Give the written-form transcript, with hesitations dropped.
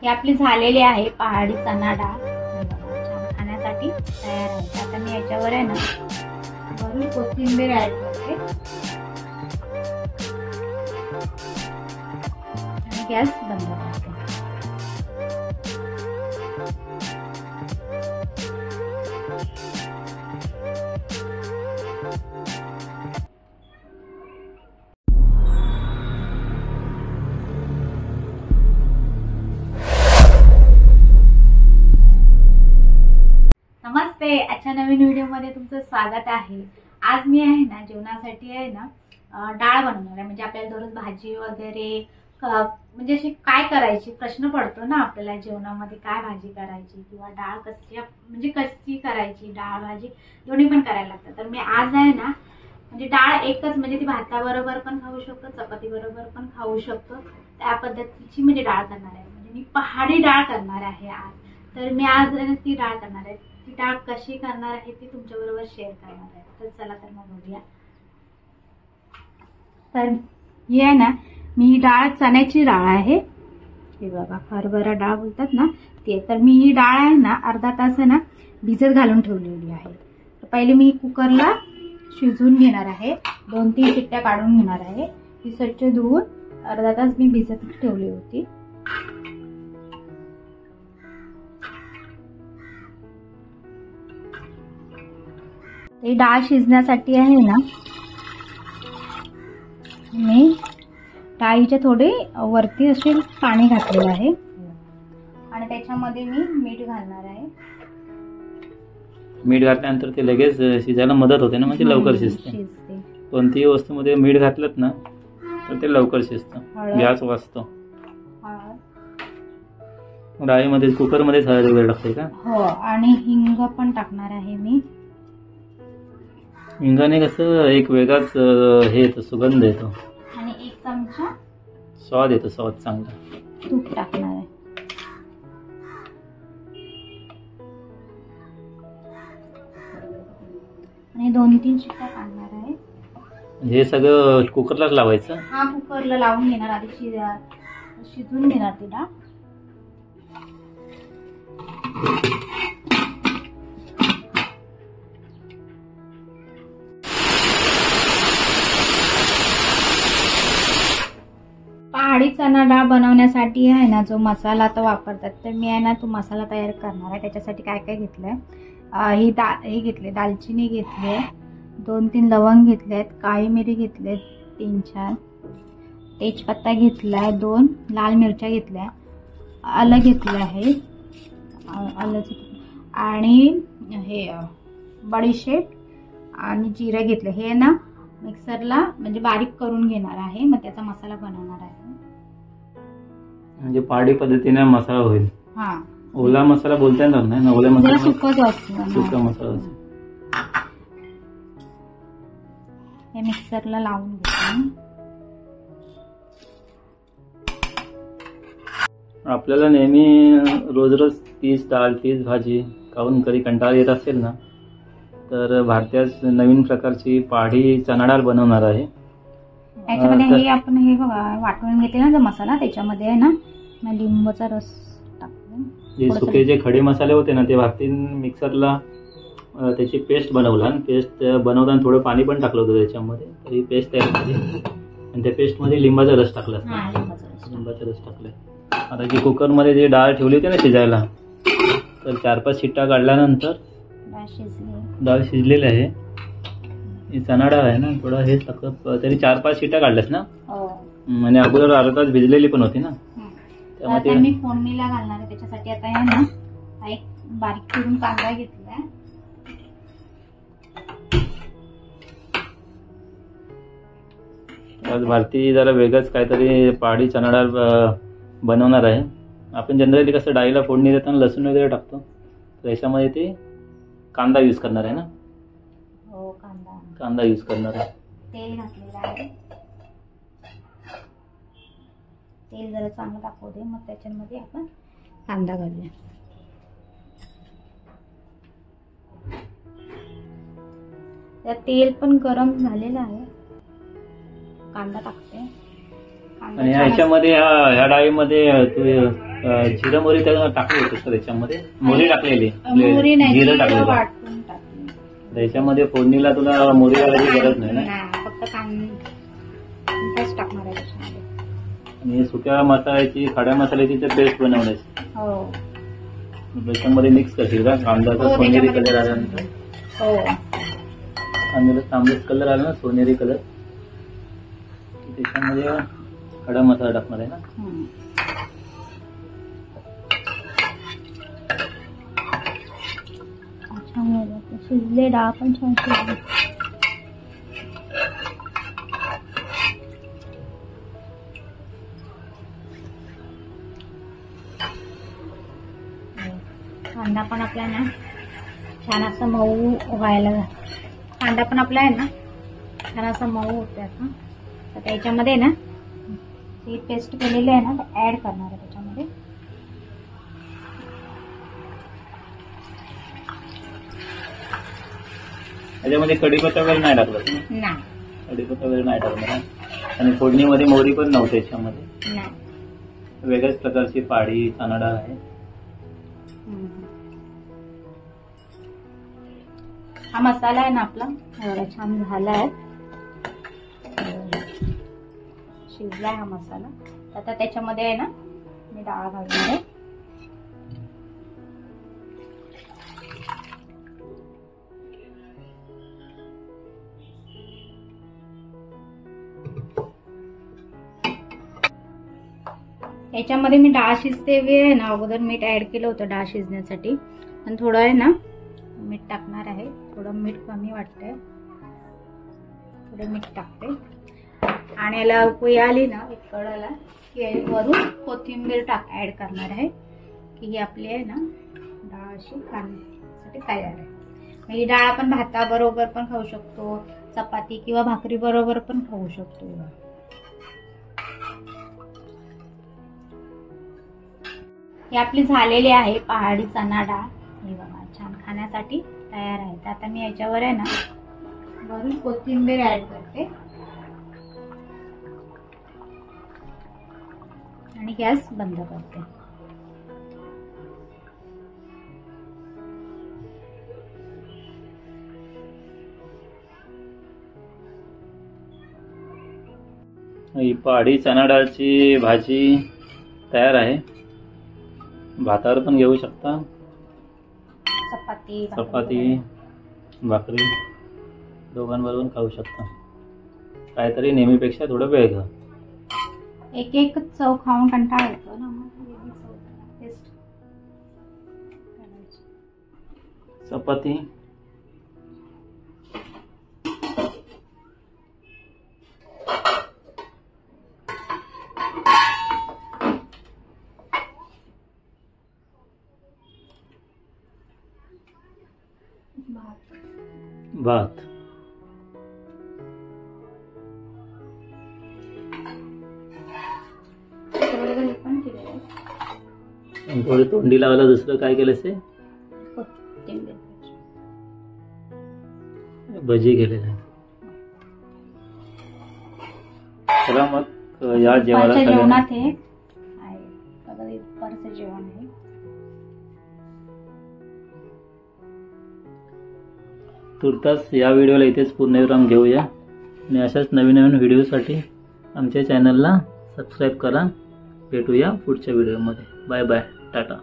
ही आपली झालेली आहे पहाडी चणा डाळ छान खाण्यासाठी तयार आहे। आता मी याच्यावर आहे ना वरून कोथिंबीर ऍड करते आणि गॅस बंद करते। नमस्ते, आजच्या नवीन व्हिडिओ मध्ये तुमचं स्वागत आहे। आज मी आहे ना जेवणासाठी आहे ना डाळ बनवणार आहे। म्हणजे आपल्याला दररोज भाजी वगैरे म्हणजे अशी काय करायची प्रश्न पडतो ना आपल्याला, जेवणामध्ये काय भाजी करायची किंवा डाळ कशी म्हणजे कशी करायची, डाळ भाजी दोन्ही पण करायला लागतात। तर मी आज आहे ना म्हणजे डाळ एकच म्हणजे ती भाताबरोबर पण खाऊ शकतो, चपाती बरोबर पण खाऊ शकतो, त्या पद्धतीची म्हणजे डाळ करणार आहे। म्हणजे मी पहाडी डाळ करणार आहे आज। तर मी आज ती डाळ करणार आहे। ती डाळ कशी करणार आहे ती तुमच्या बरोबर शेअर करणार आहे। तर चला तर मग बघूया। तर ही आहे ना मी डाळ चण्याची डाळ आहे, हे बघा हरभरा डाळ बोलतात ना ती। तर मी ही डाळ आहे ना अर्धा तास आहे ना भिजत घालून ठेवलेली आहे। तर पहिले मी कुकरला शिजवून घेणार आहे, 2-3 शिट्ट्या काढून घेणार आहे। ही स्वच्छ धुवून अर्धा तास मी भिजत ठेवली होती। ही डाळ शिजण्यासाठी आहे ना मी डाळीचे थोडे वरती असे पाणी घातलेलं आहे आणि त्याच्यामध्ये मी मीठ घालणार आहे। मीठ घातल्यानंतर ते लगेच शिजायला मदत होते ना, म्हणजे लवकर शिजते। कोणतीही वस्तूमध्ये मीठ घातलं ना तर ते लवकर शिजतं, गॅस वाचतो। डाळीमध्ये कुकरमध्ये हळद वगैरे टाकते का? हो, आणि हिंग पण टाकणार आहे मी। हिंगाने कसं एक वेगळाच हे येतो, सुगंध येतो आणि 1 चमचा स्वाद येतो, स्वाद चांगला। तूप टाकणार आहे आणि 2-3 शिट्ट्या काढणार आहे। म्हणजे हे सगळं कुकरलाच लावायचं? हा, कुकरला लावून घेणार, आधी शिजून घेणार ती डाळ। पहाडी चणा डाळ बनवण्यासाठी आहे ना जो मसाला तो वापरतात, तर मी आहे ना तो मसाला तयार करणार आहे। त्याच्यासाठी काय काय घेतलंय, हे घेतले, दालचिनी घेतली, 2-3 लवंग घेतलेत, काळी मिरी घेतलेत 3-4, तेजपत्ता घेतलाय, 2 लाल मिरच्या घेतल्या, आलं घेतलं आहे, आणि हे बडीशेप आणि जिरे घेतले। हे ना मिक्सरला म्हणजे बारीक करून घेणार आहे, मग त्याचा मसाला बनवणार आहे। म्हणजे पहाडी पद्धतीने मसाला होईल। हा, ओला मसाला बोलता येणार नाही ना, ओला मसाला सुकाच असतो, सुका मसाला। हे मिक्सरला लावून घेते। आपल्याला नेहमी रोज रोज तीच डाळ तीच भाजी खाऊन कधी कंटाळा येत असेल ना, तर भारतीय नवीन प्रकारची पहाडी चणा डाळ बनवणार आहे। त्याच्यामध्ये हे आपण हे बघा वाटून घेतले ना जो मसाला, त्याच्यामध्ये आहे ना लिंबाचा रस टाकतो। जे सुके जे खडे मसाले होते ना ते भारतीय मिक्सरला त्याची पेस्ट बनवला, आणि पेस्ट बनवताना थोडं पाणी पण टाकलं होतं त्याच्यामध्ये, तर ही पेस्ट तयार झाली आणि त्या पेस्टमध्ये लिंबाचा रस टाकला, लिंबाचा रस टाकलाय। आता जी कुकरमध्ये जी डाळ ठेवली होती ना शिजायला, तर 4-5 शिट्ट्या काढल्यानंतर डाळ शिजलेली आहे। ही चणा डाळ आहे ना, थोडा हेच टाकत तरी 4-5 शिट्ट्या काढल्यास ना, म्हणजे अगोदर अर्धा तास भिजलेली पण होती ना, त्यामुळे मी फोडणीला घालणार आहे। त्याच्यासाठी आता आहे ना एक बारीक चिरून कांदा घेतलाय, आज भारती जरा वेगळंच काहीतरी पहाडी चणा डाळ बनवणार आहे। आपण जनरली कसं डाळीला फोडणी देताना लसूण वगैरे टाकतो, तर याच्यामध्ये ते कांदा यूज करणार आहे ना। हो, कांदा यूज करणार आहे। तेल घातलेलं आहे, तेल जरा चांगलं टाकू दे, मग त्याच्यामध्ये आपण कांदा घालूया। तेल पण गरम झालेलं आहे, कांदा टाकते। आणि ह्याच्यामध्ये ह्या डाळीमध्ये जिरं मोहरी त्या टाकली होती का त्याच्यामध्ये? मोहरी टाकलेली, मोहरी नाही, जिरं जिरं टाकलेलं. वाटून टाकली. त्याच्यामध्ये फोडणीला तुला मोहरी घालायची गरज नाही ना? नाही, फक्त कांदाच टाकणार आहे त्याच्यामध्ये. आणि सुक्या मसाल्याची, खड्या मसाल्याची तर पेस्ट बनवण्याची हो त्याच्यामध्ये मिक्स करशील का? कांद्याचा हो, सोनेरी त्याच्यामध्ये कलर आल्यानंतर हो कांद्याला तांबूस कलर आला ना, सोनेरी कलर, त्याच्यामध्ये खडा मसाला टाकणार आहे ना. हम्म. शिजले डाळ पण छान शिजली. कांदा पण आपला ना छान असं मऊ व्हायला, कांदा पण आपला आहे ना छान असं मऊ होते आता. तर त्याच्यामध्ये ना जी पेस्ट केलेली आहे ना ते ऍड करणार आहे त्याच्यामध्ये. त्याच्यामध्ये कढीपत्ता वगैरे नाही टाकलं? नाही, कढीपत्ता वगैरे नाही टाकलं. आणि फोडणीमध्ये मोहरी पण नव्हती त्याच्यामध्ये. नाही. वेगळ्याच प्रकारची पहाडी चणा डाळ आहे. हा मसाला आहे ना आपला एवढा छान झाला आहे, शिजलाय हा मसाला. आता त्याच्यामध्ये आहे ना मी डाळ घालणार आहे. याच्यामध्ये मी डाळ शिजते वेळी आहे ना अगोदर मीठ ऍड केलं होतं डाळ शिजण्यासाठी, पण थोडं आहे ना मीठ टाकणार आहे. थोडं मीठ कमी वाटतंय, थोडं मीठ टाकते. आणि याला उकळी आली ना एक कळाला की वरून कोथिंबीर ऍड करणार आहे की ही आपली आहे ना डाळ अशी खाण्यासाठी तयार आहे. ही डाळ आपण भाताबरोबर पण खाऊ शकतो, चपाती किंवा भाकरी बरोबर पण खाऊ शकतो. ही आपली झालेली आहे पहाडी चणा डाळ. हे बघा छान खाण्यासाठी तयार आहे. तर आता मी याच्यावर आहे ना वरून कोथिंबीर ऍड करते आणि गॅस बंद करते. ही पहाडी चणा डाळची भाजी तयार आहे. भातावर पण घेऊ शकता, चपाती भाकरी दोघांबरोबर खाऊ शकता. काहीतरी नेहमीपेक्षा थोडं वेगळं. एक एक चव खाऊन कंटाळा येतो ना, चपाती भात थोडी तोंडी लावायला दुसरं काय केलं ते भजी केलेलं आहे. चला मग या जेवणात हे दुपारचं जेवण आहे. तुर्तास या व्हिडिओला इथेच पूर्णविराम घेऊया आणि अशाच नवीन नवीन व्हिडिओसाठी आमच्या चॅनलला सबस्क्राईब करा. भेटूया पुढच्या व्हिडिओमध्ये. Bye bye, Tata.